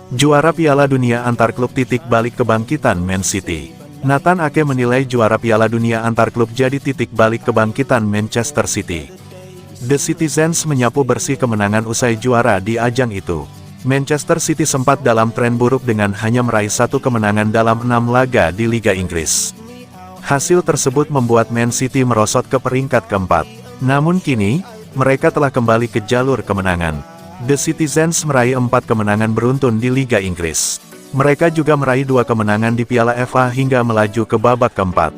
Juara Piala Dunia antar klub titik balik kebangkitan Man City. Nathan Ake menilai juara Piala Dunia antar klub jadi titik balik kebangkitan Manchester City. The Citizens menyapu bersih kemenangan usai juara di ajang itu. Manchester City sempat dalam tren buruk dengan hanya meraih 1 kemenangan dalam 6 laga di Liga Inggris. Hasil tersebut membuat Man City merosot ke peringkat keempat. Namun kini, mereka telah kembali ke jalur kemenangan. The Citizens meraih 4 kemenangan beruntun di Liga Inggris. Mereka juga meraih 2 kemenangan di Piala FA hingga melaju ke babak keempat.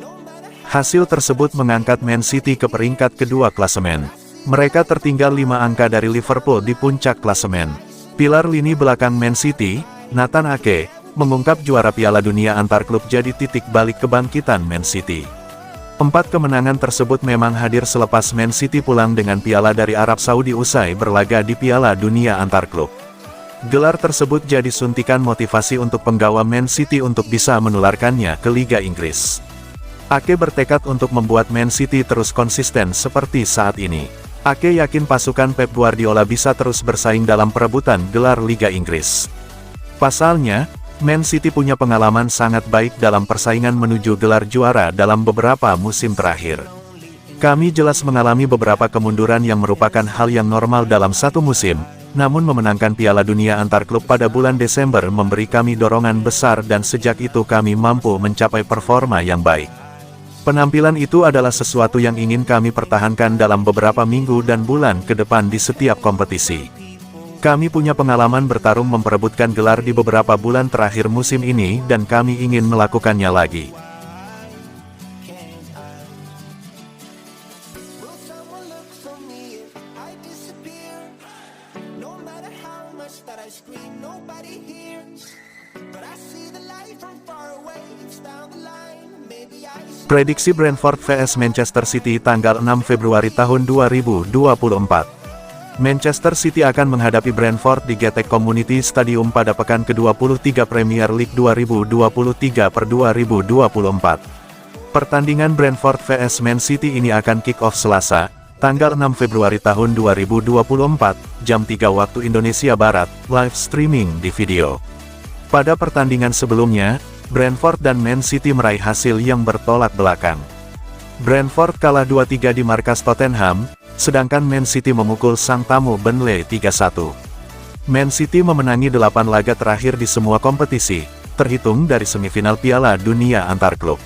Hasil tersebut mengangkat Man City ke peringkat kedua klasemen. Mereka tertinggal 5 angka dari Liverpool di puncak klasemen. Pilar lini belakang Man City, Nathan Ake, mengungkap juara Piala Dunia antar klub jadi titik balik kebangkitan Man City. 4 kemenangan tersebut memang hadir selepas Man City pulang dengan piala dari Arab Saudi usai berlaga di Piala Dunia antar klub. Gelar tersebut jadi suntikan motivasi untuk penggawa Man City untuk bisa menularkannya ke Liga Inggris. Ake bertekad untuk membuat Man City terus konsisten seperti saat ini. Ake yakin pasukan Pep Guardiola bisa terus bersaing dalam perebutan gelar Liga Inggris. Pasalnya, Man City punya pengalaman sangat baik dalam persaingan menuju gelar juara dalam beberapa musim terakhir. Kami jelas mengalami beberapa kemunduran yang merupakan hal yang normal dalam satu musim. Namun memenangkan Piala Dunia antar klub pada bulan Desember memberi kami dorongan besar dan sejak itu kami mampu mencapai performa yang baik. Penampilan itu adalah sesuatu yang ingin kami pertahankan dalam beberapa minggu dan bulan ke depan di setiap kompetisi. Kami punya pengalaman bertarung memperebutkan gelar di beberapa bulan terakhir musim ini dan kami ingin melakukannya lagi. Prediksi Brentford vs Manchester City tanggal 6 Februari tahun 2024. Manchester City akan menghadapi Brentford di GTEC Community Stadium pada pekan ke-23 Premier League 2023/2024. Pertandingan Brentford vs Man City ini akan kick-off Selasa, tanggal 6 Februari tahun 2024, jam 3 waktu Indonesia Barat, live streaming di video. Pada pertandingan sebelumnya, Brentford dan Man City meraih hasil yang bertolak belakang. Brentford kalah 2-3 di markas Tottenham, sedangkan Man City memukul sang tamu Burnley 3-1. Man City memenangi 8 laga terakhir di semua kompetisi, terhitung dari semifinal Piala Dunia antar klub.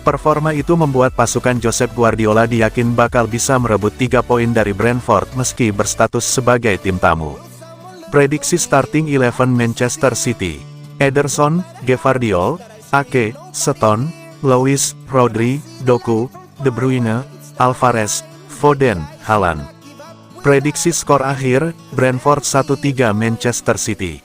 Performa itu membuat pasukan Josep Guardiola diyakin bakal bisa merebut 3 poin dari Brentford meski berstatus sebagai tim tamu. Prediksi starting 11 Manchester City: Ederson, Gvardiol, Ake, Stones, Lewis, Rodri, Doku, De Bruyne, Alvarez, Foden, Haaland. Prediksi skor akhir, Brentford 1-3 Manchester City.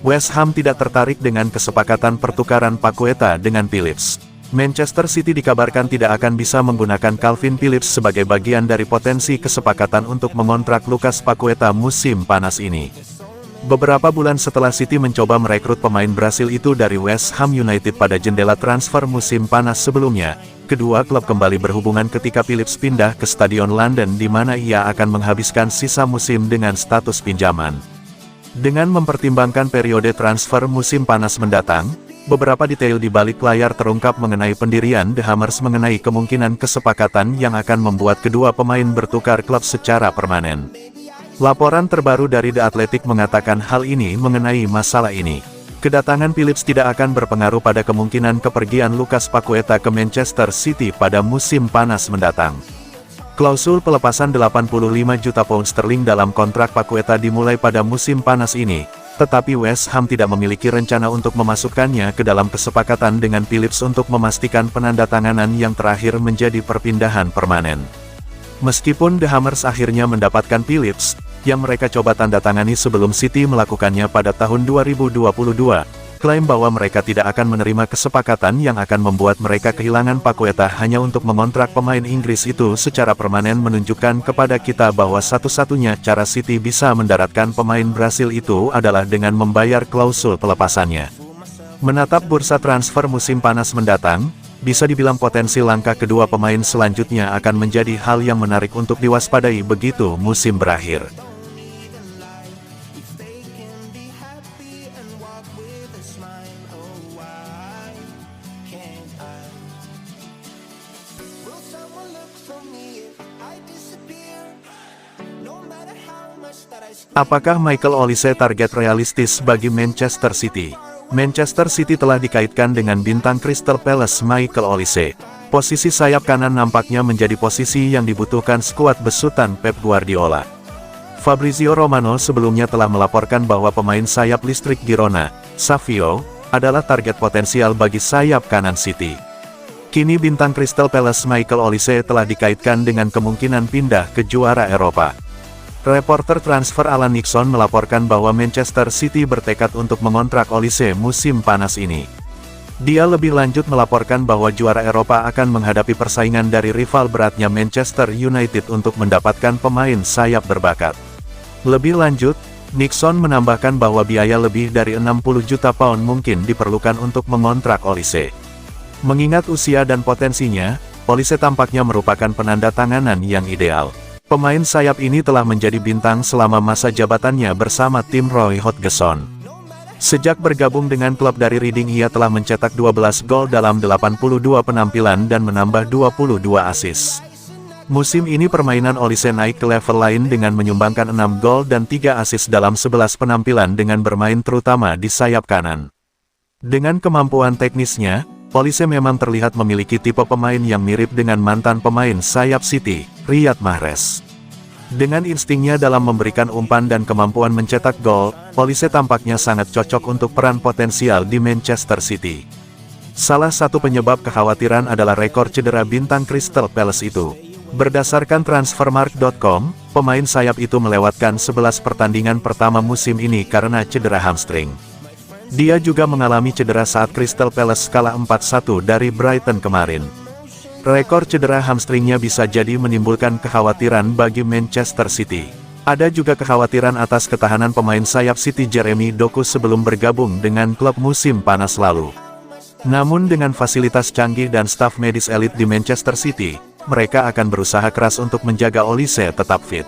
West Ham tidak tertarik dengan kesepakatan pertukaran Paqueta dengan Phillips. Manchester City dikabarkan tidak akan bisa menggunakan Calvin Phillips sebagai bagian dari potensi kesepakatan untuk mengontrak Lucas Paqueta musim panas ini. Beberapa bulan setelah City mencoba merekrut pemain Brasil itu dari West Ham United pada jendela transfer musim panas sebelumnya, kedua klub kembali berhubungan ketika Phillips pindah ke Stadion London di mana ia akan menghabiskan sisa musim dengan status pinjaman. Dengan mempertimbangkan periode transfer musim panas mendatang, beberapa detail di balik layar terungkap mengenai pendirian The Hammers mengenai kemungkinan kesepakatan yang akan membuat kedua pemain bertukar klub secara permanen. Laporan terbaru dari The Athletic mengatakan hal ini mengenai masalah ini. Kedatangan Phillips tidak akan berpengaruh pada kemungkinan kepergian Lucas Paqueta ke Manchester City pada musim panas mendatang. Klausul pelepasan 85 juta pound sterling dalam kontrak Paqueta dimulai pada musim panas ini, tetapi West Ham tidak memiliki rencana untuk memasukkannya ke dalam kesepakatan dengan Phillips untuk memastikan penandatanganan yang terakhir menjadi perpindahan permanen. Meskipun The Hammers akhirnya mendapatkan Phillips, yang mereka coba tanda tangani sebelum City melakukannya pada tahun 2022, klaim bahwa mereka tidak akan menerima kesepakatan yang akan membuat mereka kehilangan Paqueta hanya untuk mengontrak pemain Inggris itu secara permanen, menunjukkan kepada kita bahwa satu-satunya cara City bisa mendaratkan pemain Brasil itu adalah dengan membayar klausul pelepasannya. Menatap bursa transfer musim panas mendatang, bisa dibilang potensi langkah kedua pemain selanjutnya akan menjadi hal yang menarik untuk diwaspadai begitu musim berakhir. Apakah Michael Olise target realistis bagi Manchester City? Manchester City telah dikaitkan dengan bintang Crystal Palace Michael Olise. Posisi sayap kanan nampaknya menjadi posisi yang dibutuhkan skuad besutan Pep Guardiola. Fabrizio Romano sebelumnya telah melaporkan bahwa pemain sayap listrik Girona, Savio, adalah target potensial bagi sayap kanan City. Kini bintang Crystal Palace Michael Olise telah dikaitkan dengan kemungkinan pindah ke juara Eropa. Reporter transfer Alan Nixon melaporkan bahwa Manchester City bertekad untuk mengontrak Olise musim panas ini. Dia lebih lanjut melaporkan bahwa juara Eropa akan menghadapi persaingan dari rival beratnya Manchester United untuk mendapatkan pemain sayap berbakat. Lebih lanjut, Nixon menambahkan bahwa biaya lebih dari 60 juta pound mungkin diperlukan untuk mengontrak Olise. Mengingat usia dan potensinya, Olise tampaknya merupakan penanda tanganan yang ideal. Pemain sayap ini telah menjadi bintang selama masa jabatannya bersama tim Roy Hodgson. Sejak bergabung dengan klub dari Reading, ia telah mencetak 12 gol dalam 82 penampilan dan menambah 22 assist. Musim ini permainan Olise naik ke level lain dengan menyumbangkan 6 gol dan 3 assist dalam 11 penampilan dengan bermain terutama di sayap kanan. Dengan kemampuan teknisnya, Olise memang terlihat memiliki tipe pemain yang mirip dengan mantan pemain sayap City, Riyad Mahrez. Dengan instingnya dalam memberikan umpan dan kemampuan mencetak gol, Olise tampaknya sangat cocok untuk peran potensial di Manchester City. Salah satu penyebab kekhawatiran adalah rekor cedera bintang Crystal Palace itu. Berdasarkan Transfermarkt.com, pemain sayap itu melewatkan 11 pertandingan pertama musim ini karena cedera hamstring. Dia juga mengalami cedera saat Crystal Palace kalah 4-1 dari Brighton kemarin. Rekor cedera hamstringnya bisa jadi menimbulkan kekhawatiran bagi Manchester City. Ada juga kekhawatiran atas ketahanan pemain sayap City Jeremy Doku sebelum bergabung dengan klub musim panas lalu. Namun dengan fasilitas canggih dan staf medis elit di Manchester City, mereka akan berusaha keras untuk menjaga Olise tetap fit.